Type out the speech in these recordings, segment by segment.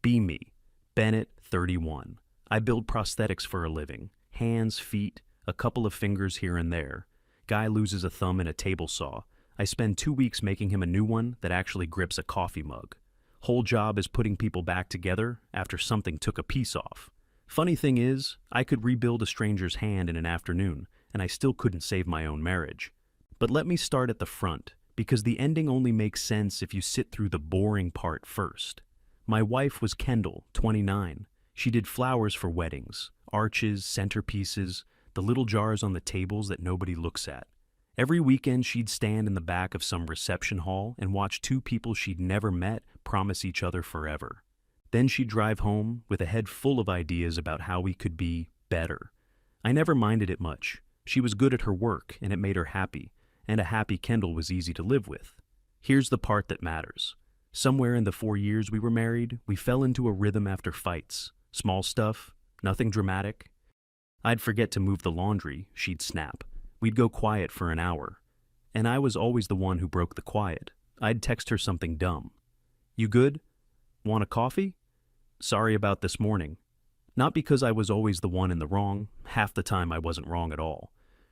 Be me. Bennett, 31. I build prosthetics for a living. Hands, feet, a couple of fingers here and there. Guy loses a thumb in a table saw. I spend 2 weeks making him a new one that actually grips a coffee mug. Whole job is putting people back together after something took a piece off. Funny thing is, I could rebuild a stranger's hand in an afternoon, and I still couldn't save my own marriage. But let me start at the front, because the ending only makes sense if you sit through the boring part first. My wife was Kendall, 29. She did flowers for weddings, arches, centerpieces, the little jars on the tables that nobody looks at. Every weekend she'd stand in the back of some reception hall and watch two people she'd never met promise each other forever. Then she'd drive home with a head full of ideas about how we could be better. I never minded it much. She was good at her work and it made her happy, and a happy Kendall was easy to live with. Here's the part that matters. Somewhere in the 4 years we were married, we fell into a rhythm after fights. Small stuff, nothing dramatic. I'd forget to move the laundry, she'd snap. We'd go quiet for an hour. And I was always the one who broke the quiet. I'd text her something dumb. You good? Want a coffee? Sorry about this morning. Not because I was always the one in the wrong. Half the time I wasn't wrong at all.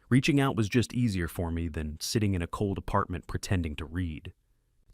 Reaching out was just easier for me than sitting in a cold apartment pretending to read.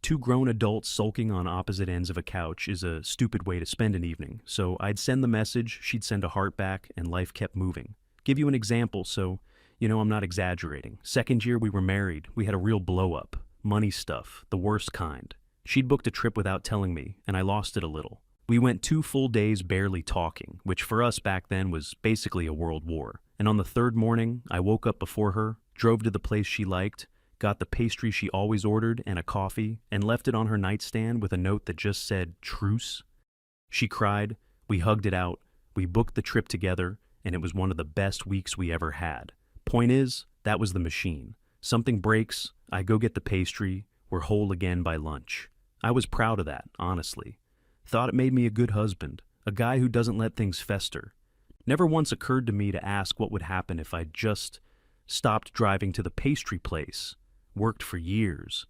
Two grown adults sulking on opposite ends of a couch is a stupid way to spend an evening, so I'd send the message, she'd send a heart back, and life kept moving. Give you an example, so I'm not exaggerating. Second year we were married, we had a real blow-up. Money stuff, the worst kind. She'd booked a trip without telling me, and I lost it a little. We went 2 full days barely talking, which for us back then was basically a world war. And on the third morning, I woke up before her, drove to the place she liked, got the pastry she always ordered and a coffee, and left it on her nightstand with a note that just said, "Truce." She cried, we hugged it out, we booked the trip together, and it was one of the best weeks we ever had. Point is, that was the machine. Something breaks, I go get the pastry, we're whole again by lunch. I was proud of that, honestly. Thought it made me a good husband, a guy who doesn't let things fester. Never once occurred to me to ask what would happen if I just stopped driving to the pastry place. Worked for years.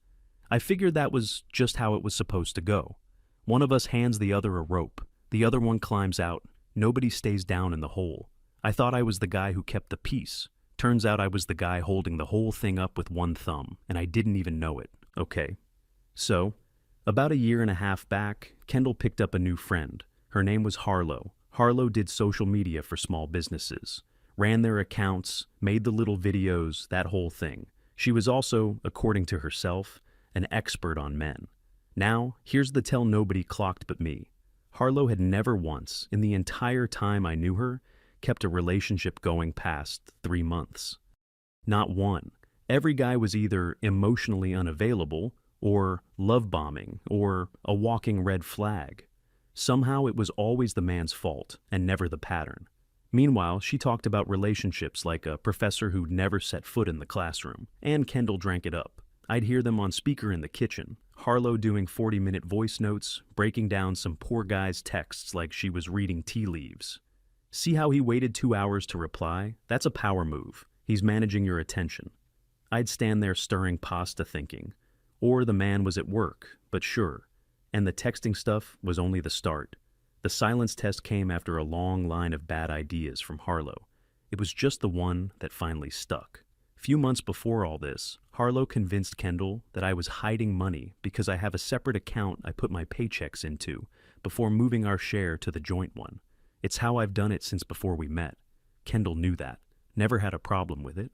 I figured that was just how it was supposed to go. One of us hands the other a rope. The other one climbs out. Nobody stays down in the hole. I thought I was the guy who kept the peace. Turns out I was the guy holding the whole thing up with one thumb, and I didn't even know it. Okay. So, about 1.5 years back, Kendall picked up a new friend. Her name was Harlow. Harlow did social media for small businesses. Ran their accounts, made the little videos, that whole thing. She was also, according to herself, an expert on men. Now, here's the tell nobody clocked but me. Harlow had never once, in the entire time I knew her, kept a relationship going past 3 months. Not one. Every guy was either emotionally unavailable, or love bombing, or a walking red flag. Somehow it was always the man's fault, and never the pattern. Meanwhile, she talked about relationships like a professor who'd never set foot in the classroom, and Kendall drank it up. I'd hear them on speaker in the kitchen, Harlow doing 40-minute voice notes, breaking down some poor guy's texts like she was reading tea leaves. See how he waited 2 hours to reply? That's a power move. He's managing your attention. I'd stand there stirring pasta thinking, or the man was at work, but sure. And the texting stuff was only the start. The silence test came after a long line of bad ideas from Harlow. It was just the one that finally stuck. Few months before all this, Harlow convinced Kendall that I was hiding money because I have a separate account I put my paychecks into before moving our share to the joint one. It's how I've done it since before we met. Kendall knew that, never had a problem with it.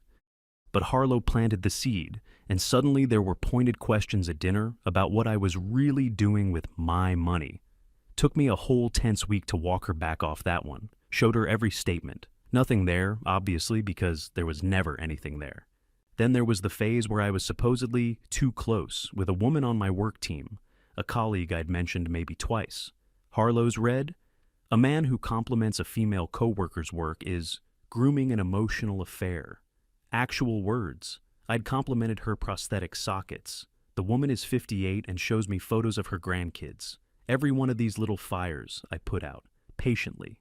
But Harlow planted the seed, and suddenly there were pointed questions at dinner about what I was really doing with my money. Took me a whole tense week to walk her back off that one. Showed her every statement. Nothing there, obviously, because there was never anything there. Then there was the phase where I was supposedly too close with a woman on my work team, a colleague I'd mentioned maybe twice. Harlow's read, "A man who compliments a female coworker's work is grooming an emotional affair." Actual words. I'd complimented her prosthetic sockets. The woman is 58 and shows me photos of her grandkids. Every one of these little fires I put out, patiently.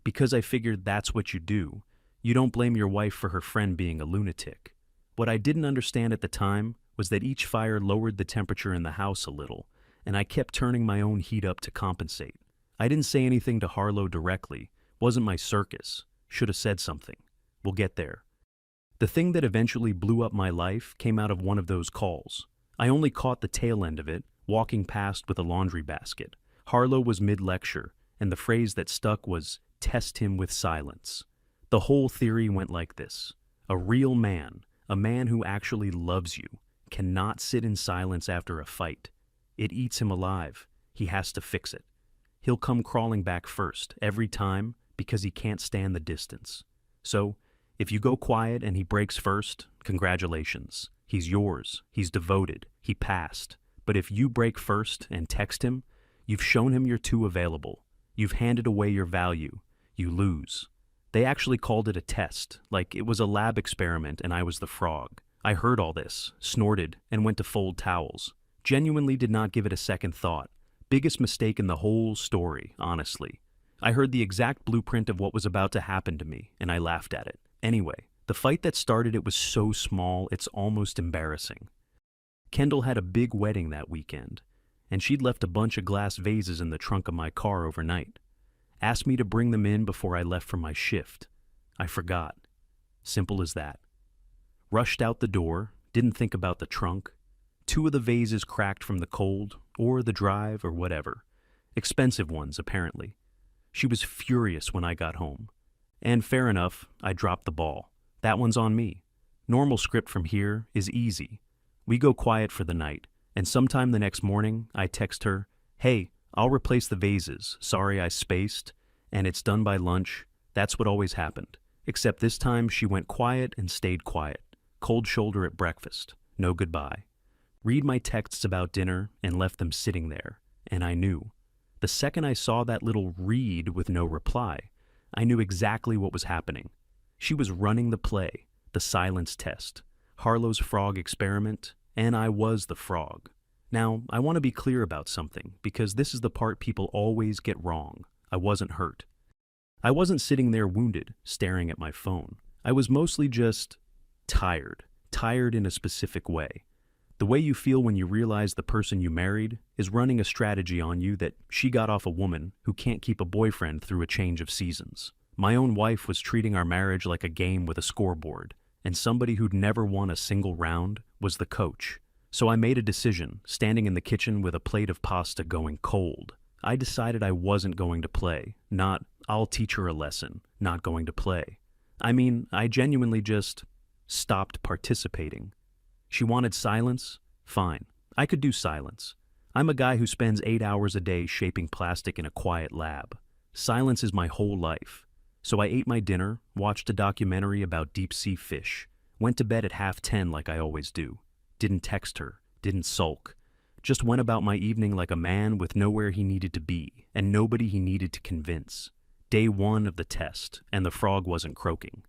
Because I figured that's what you do. You don't blame your wife for her friend being a lunatic. What I didn't understand at the time was that each fire lowered the temperature in the house a little, and I kept turning my own heat up to compensate. I didn't say anything to Harlow directly. Wasn't my circus. Should have said something. We'll get there. The thing that eventually blew up my life came out of one of those calls. I only caught the tail end of it, walking past with a laundry basket. Harlow was mid-lecture, and the phrase that stuck was, "Test him with silence." The whole theory went like this. A real man, a man who actually loves you, cannot sit in silence after a fight. It eats him alive. He has to fix it. He'll come crawling back first, every time, because he can't stand the distance. So, if you go quiet and he breaks first, congratulations. He's yours. He's devoted. He passed. But if you break first and text him, you've shown him you're too available. You've handed away your value. You lose. They actually called it a test, like it was a lab experiment and I was the frog. I heard all this, snorted, and went to fold towels. Genuinely did not give it a second thought. Biggest mistake in the whole story, honestly. I heard the exact blueprint of what was about to happen to me, and I laughed at it. Anyway, the fight that started it was so small, it's almost embarrassing. Kendall had a big wedding that weekend, and she'd left a bunch of glass vases in the trunk of my car overnight. Asked me to bring them in before I left for my shift. I forgot. Simple as that. Rushed out the door, didn't think about the trunk. 2 of the vases cracked from the cold, or the drive, or whatever. Expensive ones, apparently. She was furious when I got home. And fair enough, I dropped the ball. That one's on me. Normal script from here is easy. We go quiet for the night, and sometime the next morning, I text her, "Hey, I'll replace the vases. Sorry I spaced, and it's done by lunch." That's what always happened. Except this time she went quiet and stayed quiet. Cold shoulder at breakfast. No goodbye. Read my texts about dinner and left them sitting there, and I knew. The second I saw that little read with no reply, I knew exactly what was happening. She was running the play, the silence test, Harlow's frog experiment, and I was the frog. Now, I want to be clear about something, because this is the part people always get wrong. I wasn't hurt. I wasn't sitting there wounded, staring at my phone. I was mostly just tired. Tired in a specific way. The way you feel when you realize the person you married is running a strategy on you that she got off a woman who can't keep a boyfriend through a change of seasons. My own wife was treating our marriage like a game with a scoreboard, and somebody who'd never won a single round was the coach. So I made a decision, standing in the kitchen with a plate of pasta going cold. I decided I wasn't going to play, not I'll teach her a lesson, not going to play. I mean, I genuinely just stopped participating. She wanted silence? Fine. I could do silence. I'm a guy who spends 8 hours a day shaping plastic in a quiet lab. Silence is my whole life. So I ate my dinner, watched a documentary about deep-sea fish, went to bed at 10:30 like I always do. Didn't text her, didn't sulk. Just went about my evening like a man with nowhere he needed to be and nobody he needed to convince. Day 1 of the test, and the frog wasn't croaking.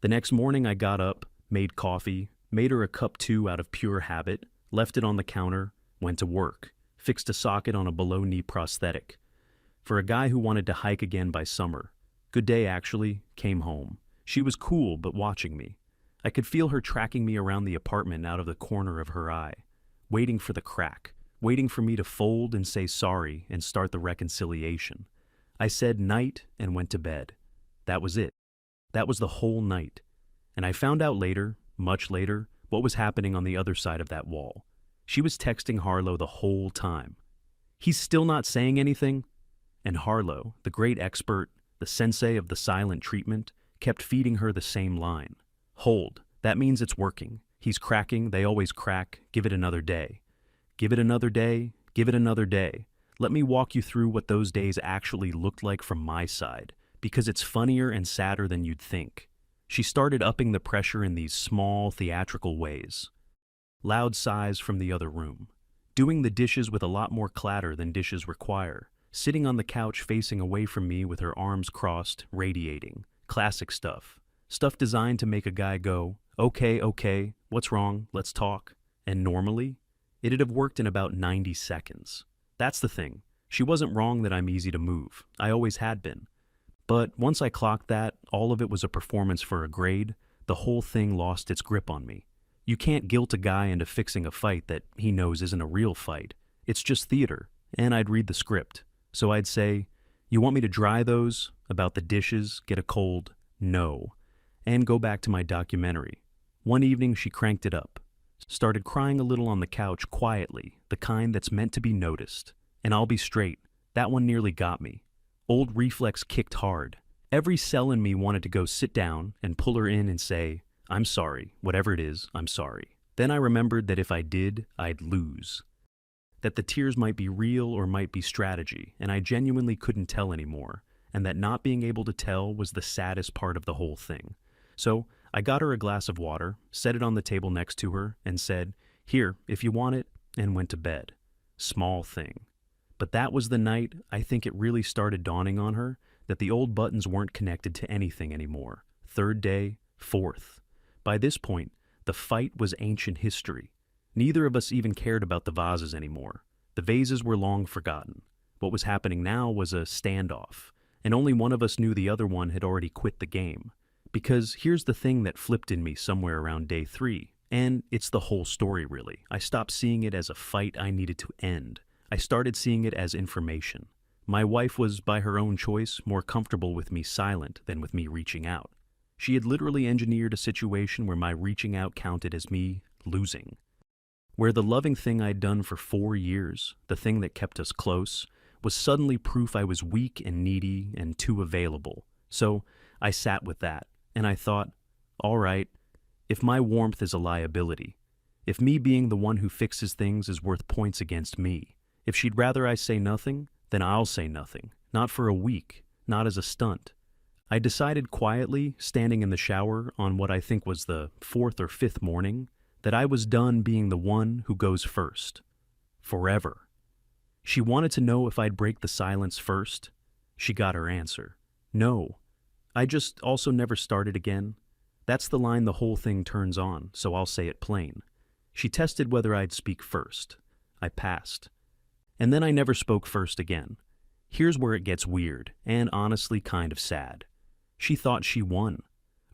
The next morning I got up, made coffee, made her a cup too out of pure habit, left it on the counter, went to work, fixed a socket on a below-knee prosthetic. For a guy who wanted to hike again by summer. Good day, actually, came home. She was cool, but watching me. I could feel her tracking me around the apartment out of the corner of her eye, waiting for the crack, waiting for me to fold and say sorry and start the reconciliation. I said night and went to bed. That was it. That was the whole night. And I found out later, much later, what was happening on the other side of that wall. She was texting Harlow the whole time. He's still not saying anything? And Harlow, the great expert, the sensei of the silent treatment, kept feeding her the same line. Hold, that means it's working. He's cracking, they always crack, give it another day. Give it another day, give it another day. Let me walk you through what those days actually looked like from my side, because it's funnier and sadder than you'd think. She started upping the pressure in these small, theatrical ways. Loud sighs from the other room. Doing the dishes with a lot more clatter than dishes require. Sitting on the couch facing away from me with her arms crossed, radiating. Classic stuff. Stuff designed to make a guy go, okay, what's wrong, let's talk. And normally, it'd have worked in about 90 seconds. That's the thing. She wasn't wrong that I'm easy to move. I always had been. But once I clocked that, all of it was a performance for a grade, the whole thing lost its grip on me. You can't guilt a guy into fixing a fight that he knows isn't a real fight. It's just theater, and I'd read the script. So I'd say, You want me to dry those? About the dishes? Get a cold? No. And go back to my documentary. One evening she cranked it up. Started crying a little on the couch quietly, the kind that's meant to be noticed. And I'll be straight, that one nearly got me. Old reflex kicked hard. Every cell in me wanted to go sit down and pull her in and say, I'm sorry, whatever it is, I'm sorry. Then I remembered that if I did, I'd lose. That the tears might be real or might be strategy, and I genuinely couldn't tell anymore, and that not being able to tell was the saddest part of the whole thing. So I got her a glass of water, set it on the table next to her, and said, Here, if you want it, and went to bed. Small thing. But that was the night I think it really started dawning on her that the old buttons weren't connected to anything anymore. Third day, fourth. By this point, the fight was ancient history. Neither of us even cared about the vases anymore. The vases were long forgotten. What was happening now was a standoff, and only one of us knew the other one had already quit the game. Because here's the thing that flipped in me somewhere around day 3, and it's the whole story really. I stopped seeing it as a fight I needed to end. I started seeing it as information. My wife was, by her own choice, more comfortable with me silent than with me reaching out. She had literally engineered a situation where my reaching out counted as me losing. Where the loving thing I'd done for 4 years, the thing that kept us close, was suddenly proof I was weak and needy and too available. So I sat with that, and I thought, all right, if my warmth is a liability, if me being the one who fixes things is worth points against me, if she'd rather I say nothing, then I'll say nothing, not for a week, not as a stunt. I decided quietly, standing in the shower on what I think was the 4th or 5th morning, that I was done being the one who goes first. Forever. She wanted to know if I'd break the silence first. She got her answer. No. I just also never started again. That's the line the whole thing turns on, so I'll say it plain. She tested whether I'd speak first. I passed. And then I never spoke first again. Here's where it gets weird, and honestly kind of sad. She thought she won.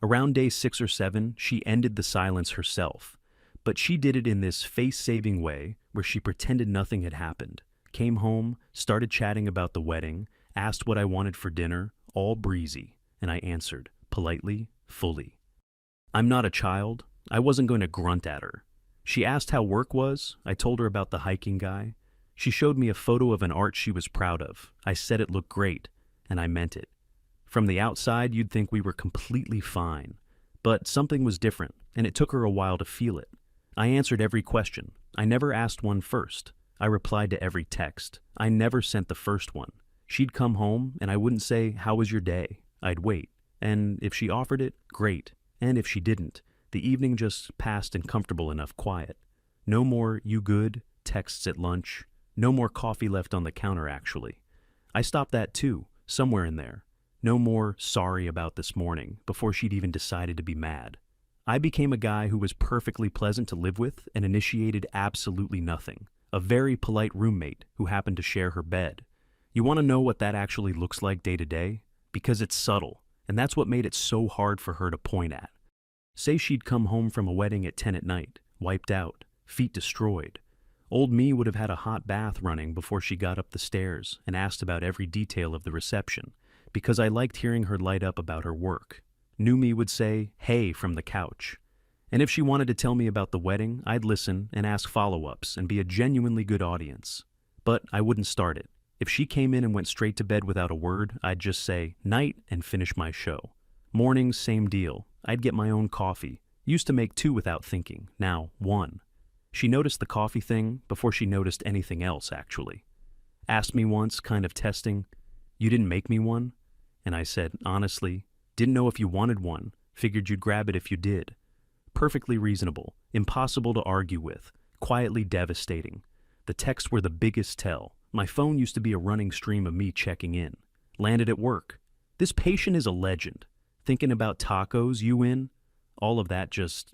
Around day 6 or 7, she ended the silence herself. But she did it in this face-saving way where she pretended nothing had happened, came home, started chatting about the wedding, asked what I wanted for dinner, all breezy, and I answered, politely, fully. I'm not a child. I wasn't going to grunt at her. She asked how work was. I told her about the hiking guy. She showed me a photo of an art she was proud of. I said it looked great, and I meant it. From the outside, you'd think we were completely fine. But something was different, and it took her a while to feel it. I answered every question. I never asked one first. I replied to every text. I never sent the first one. She'd come home, and I wouldn't say, "How was your day?" I'd wait. And if she offered it, great. And if she didn't, the evening just passed in comfortable enough quiet. No more "you good" texts at lunch. No more coffee left on the counter, actually. I stopped that too, somewhere in there. No more "sorry about this morning" before she'd even decided to be mad. I became a guy who was perfectly pleasant to live with and initiated absolutely nothing. A very polite roommate who happened to share her bed. You want to know what that actually looks like day to day? Because it's subtle, and that's what made it so hard for her to point at. Say she'd come home from a wedding at 10 at night, wiped out, feet destroyed. Old me would have had a hot bath running before she got up the stairs and asked about every detail of the reception, because I liked hearing her light up about her work. New me would say, "Hey," from the couch. And if she wanted to tell me about the wedding, I'd listen and ask follow-ups and be a genuinely good audience. But I wouldn't start it. If she came in and went straight to bed without a word, I'd just say, "Night," and finish my show. Mornings, same deal. I'd get my own coffee. Used to make 2 without thinking, now 1. She noticed the coffee thing before she noticed anything else, actually. Asked me once, kind of testing, "You didn't make me one?" And I said, honestly, "Didn't know if you wanted one. Figured you'd grab it if you did." Perfectly reasonable, impossible to argue with, quietly devastating. The texts were the biggest tell. My phone used to be a running stream of me checking in. Landed at work. "This patient is a legend. Thinking about tacos, you in?" All of that just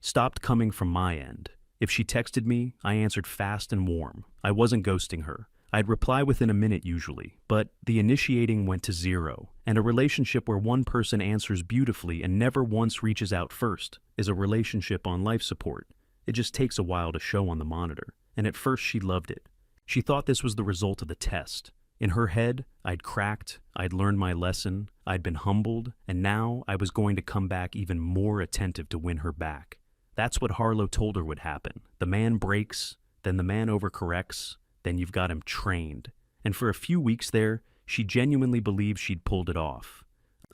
stopped coming from my end. If she texted me, I answered fast and warm. I wasn't ghosting her. I'd reply within a minute usually, but the initiating went to 0, and a relationship where one person answers beautifully and never once reaches out first is a relationship on life support. It just takes a while to show on the monitor, and at first she loved it. She thought this was the result of the test. In her head, I'd cracked, I'd learned my lesson, I'd been humbled, and now I was going to come back even more attentive to win her back. That's what Harlow told her would happen. The man breaks, then the man overcorrects, then you've got him trained. And for a few weeks there, she genuinely believed she'd pulled it off.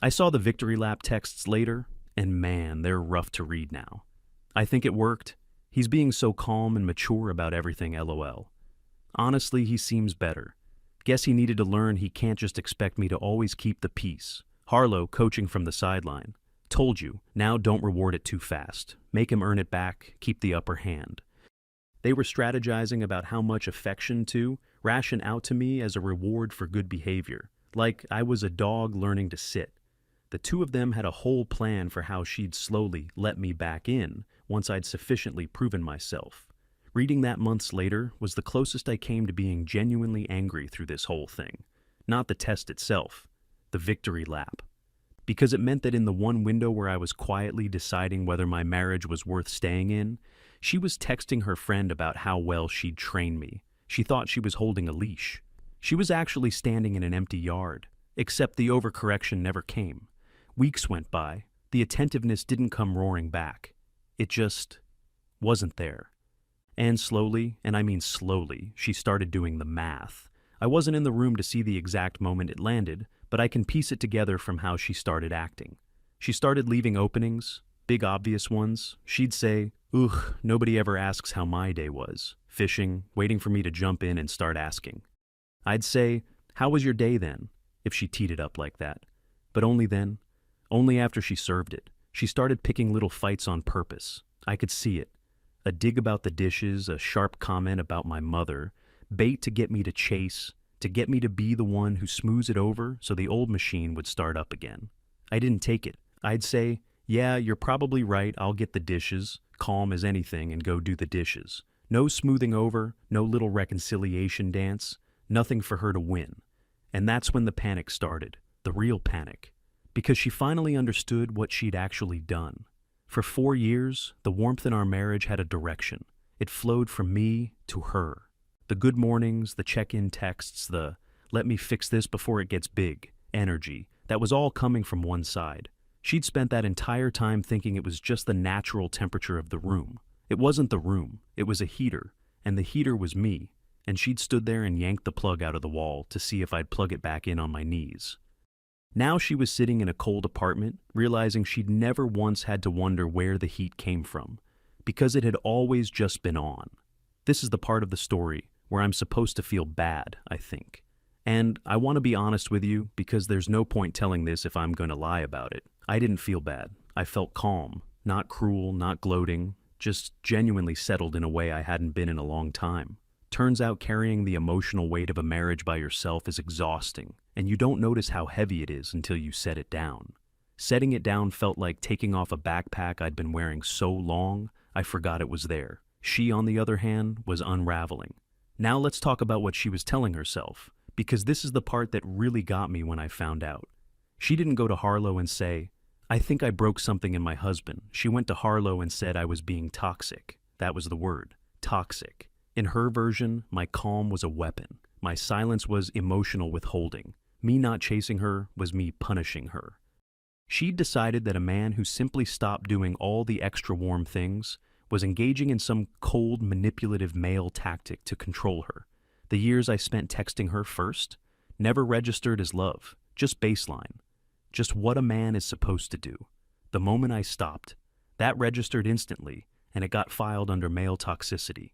I saw the victory lap texts later, and man, they're rough to read now. I think it worked. He's being so calm and mature about everything, LOL. Honestly, he seems better. Guess he needed to learn he can't just expect me to always keep the peace. Harlow, coaching from the sideline. Told you, now don't reward it too fast. Make him earn it back, keep the upper hand. They were strategizing about how much affection to ration out to me as a reward for good behavior, like I was a dog learning to sit. The two of them had a whole plan for how she'd slowly let me back in once I'd sufficiently proven myself. Reading that months later was the closest I came to being genuinely angry through this whole thing. Not the test itself, the victory lap. Because it meant that in the one window where I was quietly deciding whether my marriage was worth staying in, she was texting her friend about how well she'd trained me. She thought she was holding a leash. She was actually standing in an empty yard, except the overcorrection never came. Weeks went by. The attentiveness didn't come roaring back. It just wasn't there. And slowly, and I mean slowly, she started doing the math. I wasn't in the room to see the exact moment it landed, but I can piece it together from how she started acting. She started leaving openings, big obvious ones. She'd say, "Ugh, nobody ever asks how my day was." Fishing, waiting for me to jump in and start asking. I'd say, "How was your day then?" if she teed it up like that. But only then. Only after she served it. She started picking little fights on purpose. I could see it. A dig about the dishes, a sharp comment about my mother, bait to get me to chase, to get me to be the one who smooths it over so the old machine would start up again. I didn't take it. I'd say, "Yeah, you're probably right, I'll get the dishes," calm as anything, and go do the dishes. No smoothing over, no little reconciliation dance, nothing for her to win. And that's when the panic started, the real panic. Because she finally understood what she'd actually done. For 4 years, the warmth in our marriage had a direction. It flowed from me to her. The good mornings, the check-in texts, the "let me fix this before it gets big" energy, that was all coming from one side. She'd spent that entire time thinking it was just the natural temperature of the room. It wasn't the room, it was a heater, and the heater was me, and she'd stood there and yanked the plug out of the wall to see if I'd plug it back in on my knees. Now she was sitting in a cold apartment, realizing she'd never once had to wonder where the heat came from, because it had always just been on. This is the part of the story where I'm supposed to feel bad, I think. And I want to be honest with you, because there's no point telling this if I'm going to lie about it. I didn't feel bad. I felt calm, not cruel, not gloating, just genuinely settled in a way I hadn't been in a long time. Turns out carrying the emotional weight of a marriage by yourself is exhausting, and you don't notice how heavy it is until you set it down. Setting it down felt like taking off a backpack I'd been wearing so long, I forgot it was there. She, on the other hand, was unraveling. Now let's talk about what she was telling herself, because this is the part that really got me when I found out. She didn't go to Harlow and say, "I think I broke something in my husband." She went to Harlow and said I was being toxic. That was the word, toxic. In her version, my calm was a weapon. My silence was emotional withholding. Me not chasing her was me punishing her. She'd decided that a man who simply stopped doing all the extra warm things was engaging in some cold, manipulative male tactic to control her. The years I spent texting her first never registered as love, just baseline. Just what a man is supposed to do. The moment I stopped, that registered instantly, and it got filed under male toxicity.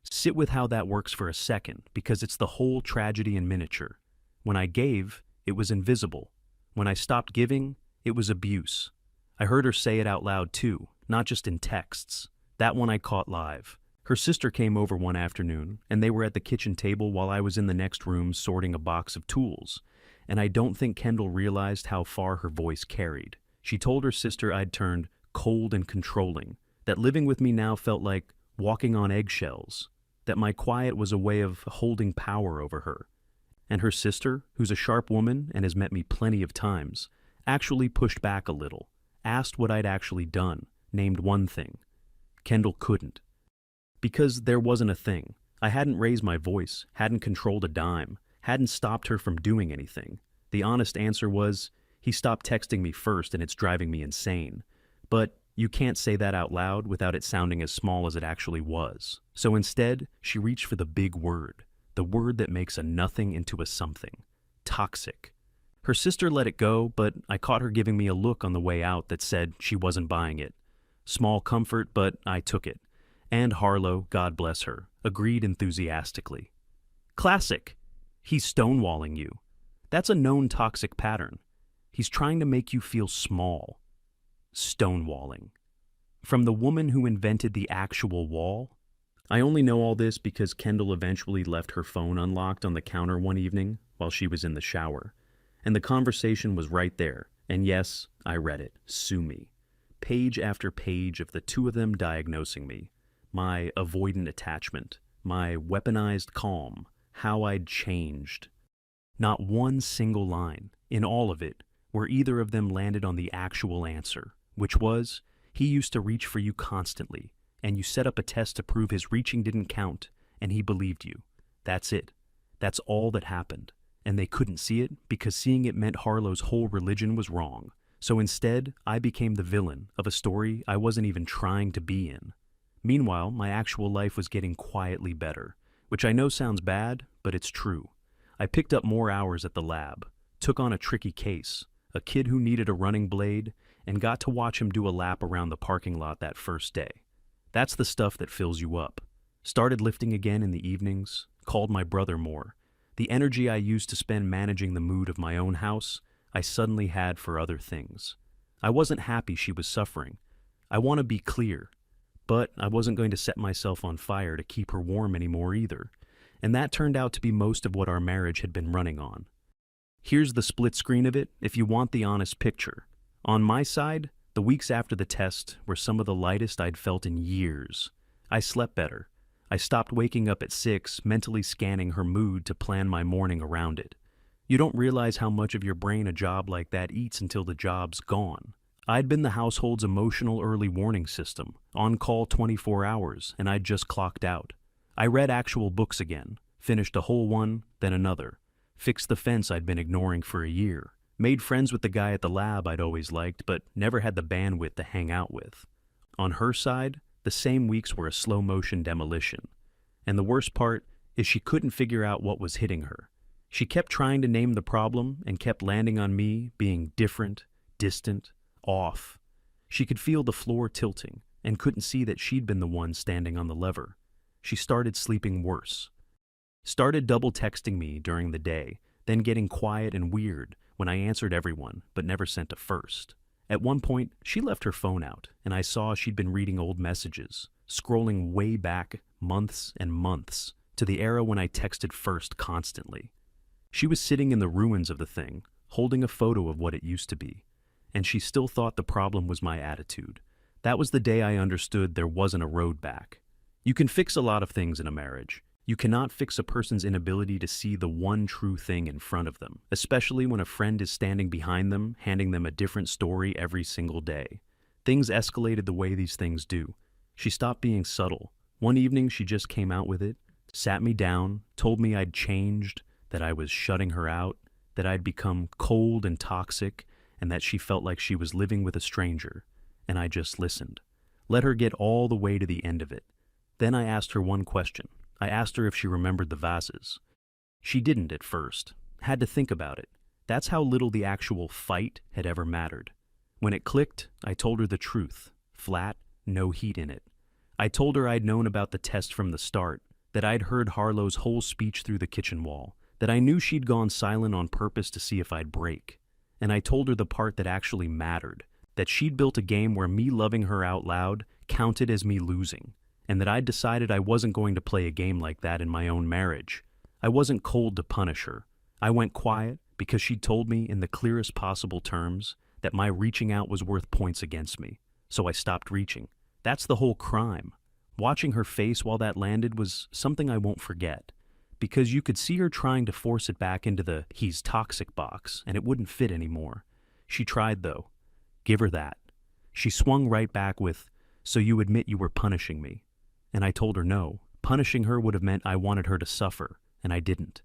Sit with how that works for a second, because it's the whole tragedy in miniature. When I gave, it was invisible. When I stopped giving, it was abuse. I heard her say it out loud too, not just in texts. That one I caught live. Her sister came over one afternoon, and they were at the kitchen table while I was in the next room sorting a box of tools. And I don't think Kendall realized how far her voice carried. She told her sister I'd turned cold and controlling, that living with me now felt like walking on eggshells, that my quiet was a way of holding power over her. And her sister, who's a sharp woman and has met me plenty of times, actually pushed back a little, asked what I'd actually done, named one thing. Kendall couldn't. Because there wasn't a thing. I hadn't raised my voice, hadn't controlled a dime, hadn't stopped her from doing anything. The honest answer was, he stopped texting me first and it's driving me insane. But you can't say that out loud without it sounding as small as it actually was. So instead, she reached for the big word, the word that makes a nothing into a something. Toxic. Her sister let it go, but I caught her giving me a look on the way out that said she wasn't buying it. Small comfort, but I took it. And Harlow, God bless her, agreed enthusiastically. Classic. He's stonewalling you. That's a known toxic pattern. He's trying to make you feel small. Stonewalling. From the woman who invented the actual wall? I only know all this because Kendall eventually left her phone unlocked on the counter one evening while she was in the shower. And the conversation was right there. And yes, I read it. Sue me. Page after page of the two of them diagnosing me. My avoidant attachment. My weaponized calm. How I'd changed. Not one single line, in all of it, where either of them landed on the actual answer, which was, he used to reach for you constantly, and you set up a test to prove his reaching didn't count, and he believed you. That's it. That's all that happened. And they couldn't see it because seeing it meant Harlow's whole religion was wrong. So instead, I became the villain of a story I wasn't even trying to be in. Meanwhile, my actual life was getting quietly better, which I know sounds bad, but it's true. I picked up more hours at the lab, took on a tricky case, a kid who needed a running blade, and got to watch him do a lap around the parking lot that first day. That's the stuff that fills you up. Started lifting again in the evenings, called my brother more. The energy I used to spend managing the mood of my own house, I suddenly had for other things. I wasn't happy she was suffering. I want to be clear. But I wasn't going to set myself on fire to keep her warm anymore either. And that turned out to be most of what our marriage had been running on. Here's the split screen of it if you want the honest picture. On my side, the weeks after the test were some of the lightest I'd felt in years. I slept better. I stopped waking up at 6, mentally scanning her mood to plan my morning around it. You don't realize how much of your brain a job like that eats until the job's gone. I'd been the household's emotional early warning system, on call 24 hours, and I'd just clocked out. I read actual books again, finished a whole one, then another, fixed the fence I'd been ignoring for a year, made friends with the guy at the lab I'd always liked but never had the bandwidth to hang out with. On her side, the same weeks were a slow-motion demolition. And the worst part is she couldn't figure out what was hitting her. She kept trying to name the problem and kept landing on me being different, distant, off. She could feel the floor tilting and couldn't see that she'd been the one standing on the lever. She started sleeping worse. Started double texting me during the day, then getting quiet and weird when I answered everyone but never sent a first. At one point, she left her phone out, and I saw she'd been reading old messages, scrolling way back months and months to the era when I texted first constantly. She was sitting in the ruins of the thing, holding a photo of what it used to be, and she still thought the problem was my attitude. That was the day I understood there wasn't a road back. You can fix a lot of things in a marriage. You cannot fix a person's inability to see the one true thing in front of them, especially when a friend is standing behind them, handing them a different story every single day. Things escalated the way these things do. She stopped being subtle. One evening she just came out with it, sat me down, told me I'd changed, that I was shutting her out, that I'd become cold and toxic, and that she felt like she was living with a stranger. And I just listened. Let her get all the way to the end of it. Then I asked her one question. I asked her if she remembered the vases. She didn't at first. Had to think about it. That's how little the actual fight had ever mattered. When it clicked, I told her the truth. Flat, no heat in it. I told her I'd known about the test from the start, that I'd heard Harlow's whole speech through the kitchen wall, that I knew she'd gone silent on purpose to see if I'd break. And I told her the part that actually mattered, that she'd built a game where me loving her out loud counted as me losing, and that I'd decided I wasn't going to play a game like that in my own marriage. I wasn't cold to punish her. I went quiet because she'd told me in the clearest possible terms that my reaching out was worth points against me, so I stopped reaching. That's the whole crime. Watching her face while that landed was something I won't forget, because you could see her trying to force it back into the "he's toxic" box, and it wouldn't fit anymore. She tried, though. Give her that. She swung right back with, "So you admit you were punishing me?" And I told her no. Punishing her would have meant I wanted her to suffer, and I didn't.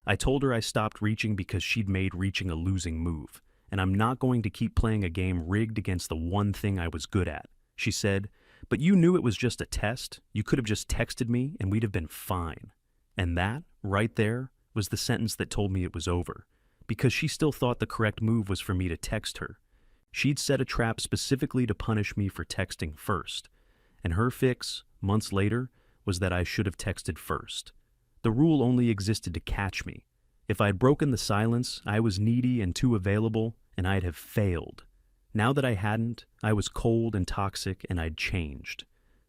I told her I stopped reaching because she'd made reaching a losing move, and I'm not going to keep playing a game rigged against the one thing I was good at. She said, "But you knew it was just a test. You could have just texted me and we'd have been fine." And that, right there, was the sentence that told me it was over, because she still thought the correct move was for me to text her. She'd set a trap specifically to punish me for texting first, and her fix, months later, was that I should have texted first. The rule only existed to catch me. If I'd broken the silence, I was needy and too available, and I'd have failed. Now that I hadn't, I was cold and toxic, and I'd changed.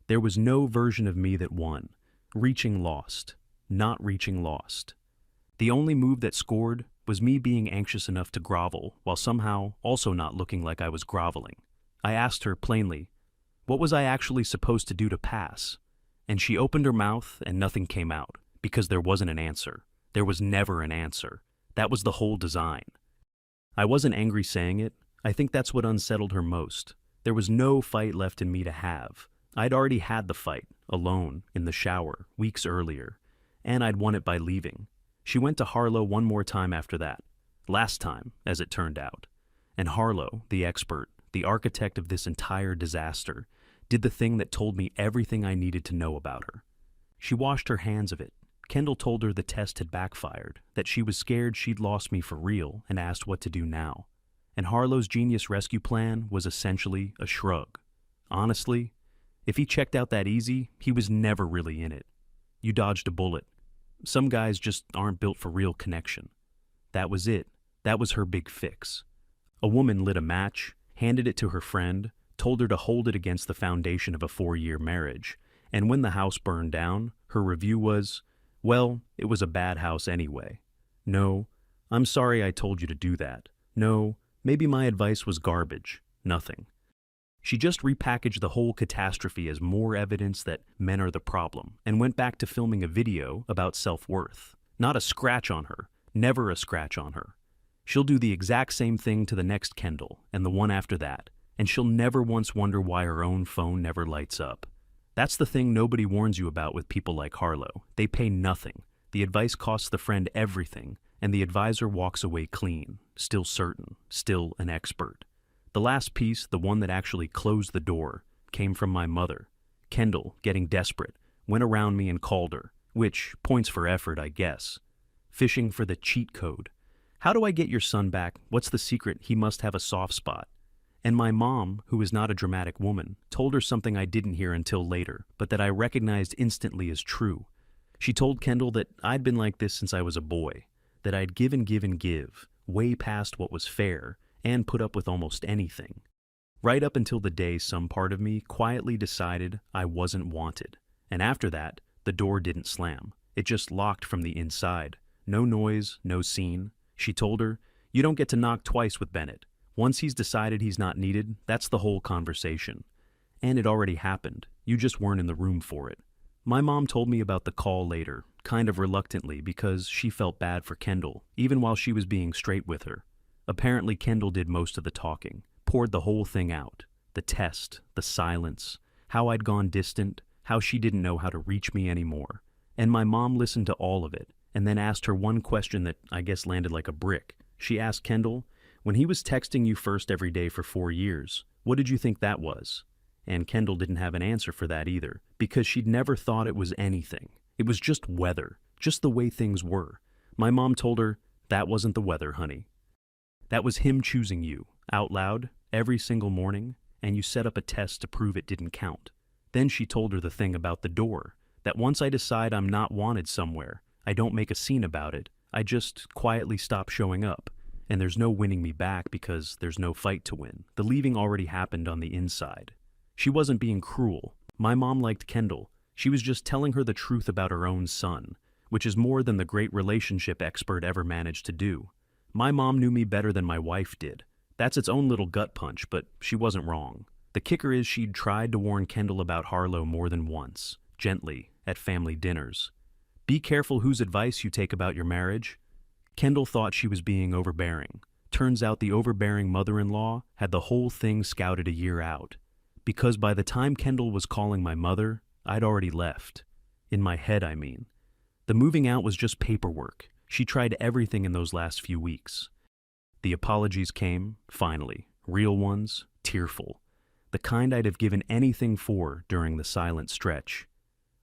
There was no version of me that won. Reaching lost. Not reaching lost. The only move that scored was me being anxious enough to grovel, while somehow also not looking like I was groveling. I asked her plainly, what was I actually supposed to do to pass? And she opened her mouth and nothing came out, because there wasn't an answer. There was never an answer. That was the whole design. I wasn't angry saying it. I think that's what unsettled her most. There was no fight left in me to have. I'd already had the fight, alone, in the shower, weeks earlier, and I'd won it by leaving. She went to Harlow one more time after that. Last time, as it turned out. And Harlow, the expert, the architect of this entire disaster, did the thing that told me everything I needed to know about her. She washed her hands of it. Kendall told her the test had backfired, that she was scared she'd lost me for real, and asked what to do now. And Harlow's genius rescue plan was essentially a shrug. Honestly, if he checked out that easy, he was never really in it. You dodged a bullet. Some guys just aren't built for real connection. That was it. That was her big fix. A woman lit a match, handed it to her friend, told her to hold it against the foundation of a 4-year marriage, and when the house burned down, her review was, well, it was a bad house anyway. No, I'm sorry I told you to do that. No, maybe my advice was garbage. Nothing. She just repackaged the whole catastrophe as more evidence that men are the problem, and went back to filming a video about self-worth. Not a scratch on her. Never a scratch on her. She'll do the exact same thing to the next Kendall, and the one after that, and she'll never once wonder why her own phone never lights up. That's the thing nobody warns you about with people like Harlow. They pay nothing. The advice costs the friend everything, and the advisor walks away clean, still certain, still an expert. The last piece, the one that actually closed the door, came from my mother. Kendall, getting desperate, went around me and called her, which, points for effort, I guess. Fishing for the cheat code. How do I get your son back? What's the secret? He must have a soft spot. And my mom, who is not a dramatic woman, told her something I didn't hear until later, but that I recognized instantly as true. She told Kendall that I'd been like this since I was a boy, that I'd give and give and give, way past what was fair, and put up with almost anything. Right up until the day some part of me quietly decided I wasn't wanted. And after that, the door didn't slam. It just locked from the inside. No noise, no scene. She told her, you don't get to knock twice with Bennett. Once he's decided he's not needed, that's the whole conversation. And it already happened. You just weren't in the room for it. My mom told me about the call later, kind of reluctantly, because she felt bad for Kendall, even while she was being straight with her. Apparently Kendall did most of the talking, poured the whole thing out. The test, the silence, how I'd gone distant, how she didn't know how to reach me anymore. And my mom listened to all of it, and then asked her one question that I guess landed like a brick. She asked Kendall, when he was texting you first every day for 4 years, what did you think that was? And Kendall didn't have an answer for that either, because she'd never thought it was anything. It was just weather, just the way things were. My mom told her, that wasn't the weather, honey. That was him choosing you, out loud, every single morning, and you set up a test to prove it didn't count. Then she told her the thing about the door, that once I decide I'm not wanted somewhere, I don't make a scene about it, I just quietly stop showing up. And there's no winning me back because there's no fight to win. The leaving already happened on the inside. She wasn't being cruel. My mom liked Kendall. She was just telling her the truth about her own son, which is more than the great relationship expert ever managed to do. My mom knew me better than my wife did. That's its own little gut punch, but she wasn't wrong. The kicker is she'd tried to warn Kendall about Harlow more than once, gently, at family dinners. Be careful whose advice you take about your marriage. Kendall thought she was being overbearing. Turns out the overbearing mother-in-law had the whole thing scouted a year out. Because by the time Kendall was calling my mother, I'd already left. In my head, I mean. The moving out was just paperwork. She tried everything in those last few weeks. The apologies came, finally, real ones, tearful. The kind I'd have given anything for during the silent stretch.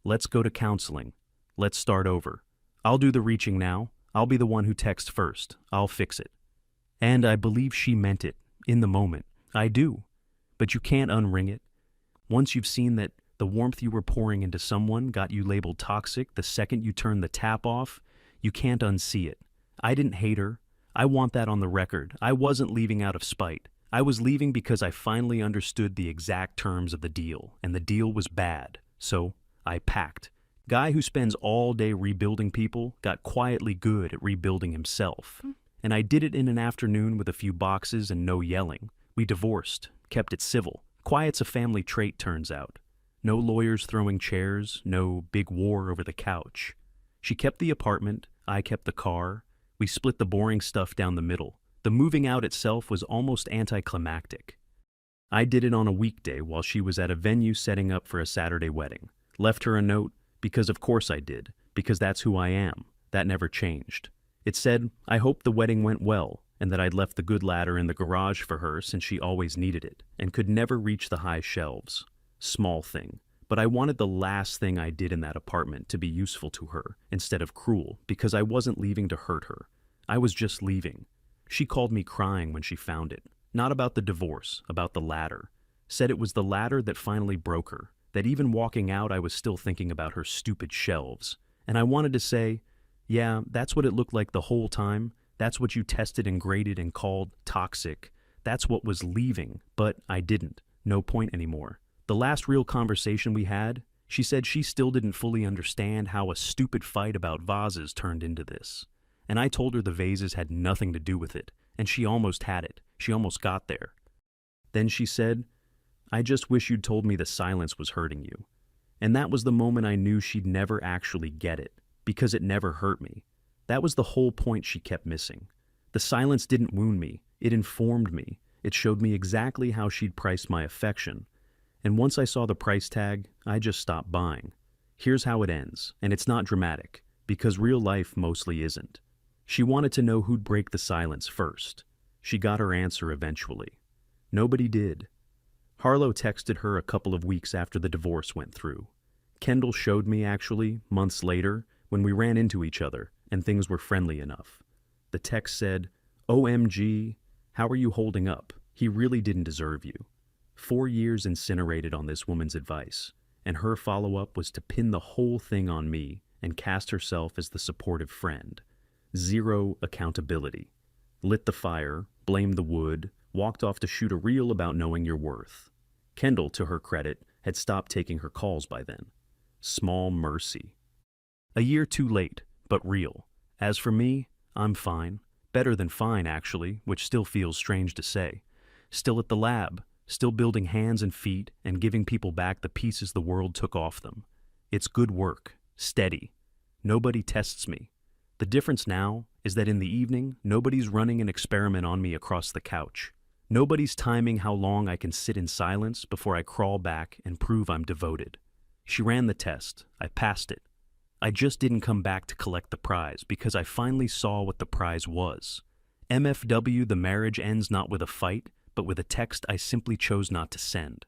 Let's go to counseling. Let's start over. I'll do the reaching now. I'll be the one who texts first. I'll fix it. And I believe she meant it, in the moment. I do. But you can't unring it. Once you've seen that the warmth you were pouring into someone got you labeled toxic the second you turn the tap off, you can't unsee it. I didn't hate her. I want that on the record. I wasn't leaving out of spite. I was leaving because I finally understood the exact terms of the deal, and the deal was bad. So I packed. Guy who spends all day rebuilding people got quietly good at rebuilding himself. And I did it in an afternoon with a few boxes and no yelling. We divorced, kept it civil. Quiet's a family trait, turns out. No lawyers throwing chairs, no big war over the couch. She kept the apartment, I kept the car. We split the boring stuff down the middle. The moving out itself was almost anticlimactic. I did it on a weekday while she was at a venue setting up for a Saturday wedding. Left her a note, because of course I did, because that's who I am. That never changed. It said, I hoped the wedding went well, and that I'd left the good ladder in the garage for her since she always needed it, and could never reach the high shelves. Small thing. But I wanted the last thing I did in that apartment to be useful to her, instead of cruel, because I wasn't leaving to hurt her. I was just leaving. She called me crying when she found it. Not about the divorce, about the ladder. Said it was the ladder that finally broke her, that even walking out I was still thinking about her stupid shelves. And I wanted to say, yeah, that's what it looked like the whole time. That's what you tested and graded and called toxic. That's what was leaving, but I didn't. No point anymore. The last real conversation we had, she said she still didn't fully understand how a stupid fight about vases turned into this. And I told her the vases had nothing to do with it, and she almost had it. She almost got there. Then she said, I just wish you'd told me the silence was hurting you. And that was the moment I knew she'd never actually get it, because it never hurt me. That was the whole point she kept missing. The silence didn't wound me. It informed me. It showed me exactly how she'd priced my affection. And once I saw the price tag, I just stopped buying. Here's how it ends, and it's not dramatic, because real life mostly isn't. She wanted to know who'd break the silence first. She got her answer eventually. Nobody did. Harlow texted her a couple of weeks after the divorce went through. Kendall showed me, actually, months later, when we ran into each other and things were friendly enough. The text said, OMG, how are you holding up? He really didn't deserve you. 4 years incinerated on this woman's advice, and her follow-up was to pin the whole thing on me and cast herself as the supportive friend. Zero accountability. Lit the fire, blamed the wood, walked off to shoot a reel about knowing your worth. Kendall, to her credit, had stopped taking her calls by then. Small mercy. A year too late, but real. As for me, I'm fine. Better than fine, actually, which still feels strange to say. Still at the lab, still building hands and feet and giving people back the pieces the world took off them. It's good work, steady. Nobody tests me. The difference now is that in the evening, nobody's running an experiment on me across the couch. Nobody's timing how long I can sit in silence before I crawl back and prove I'm devoted. She ran the test. I passed it. I just didn't come back to collect the prize because I finally saw what the prize was. MFW, the marriage ends not with a fight, but with a text I simply chose not to send.